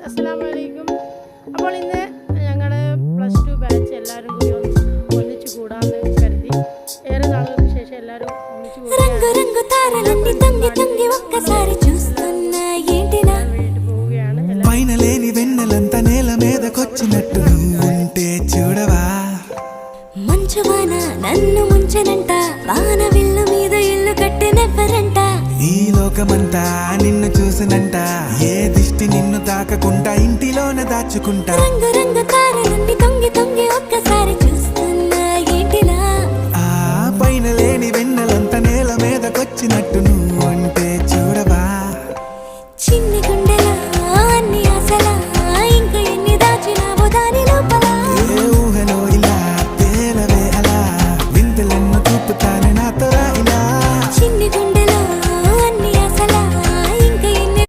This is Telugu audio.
അസ്സലാമു അലൈക്കും. അപ്പോൾ ഇന്ന് ഞങ്ങളുടെ +2 ബാച്ച് എല്ലാവരും കൂടി ഒന്നിച്ചു കൂടാമെന്ന് കരുതി. ഏറെ നാളുകൾക്ക് ശേഷം എല്ലാവരും ഒന്നിച്ചു పైనలేని వెన్నెలంత నేల మీదకొచ్చినట్టు ఉంటే చూడవా. మంచువాన నన్ను ముంచనంట, వాన విల్లు మీద ఇల్లు కట్టెనెవ్వరంట. ఈ లోకమంతా నిన్ను చూసినంట, ఏ దిష్టి నిన్ను తాకకుండా ఇంటిలోన దాచుకుంటా. రంగు రంగు తారలన్నీ తొంగి తొంగి ఒక్కసారి చూస్తున్నా ఏంటిలా. ఆ పైన లేని వెన్నెలంత నేల మీదకొచ్చినట్టు నువ్వు అంటే చూడవా. చిన్న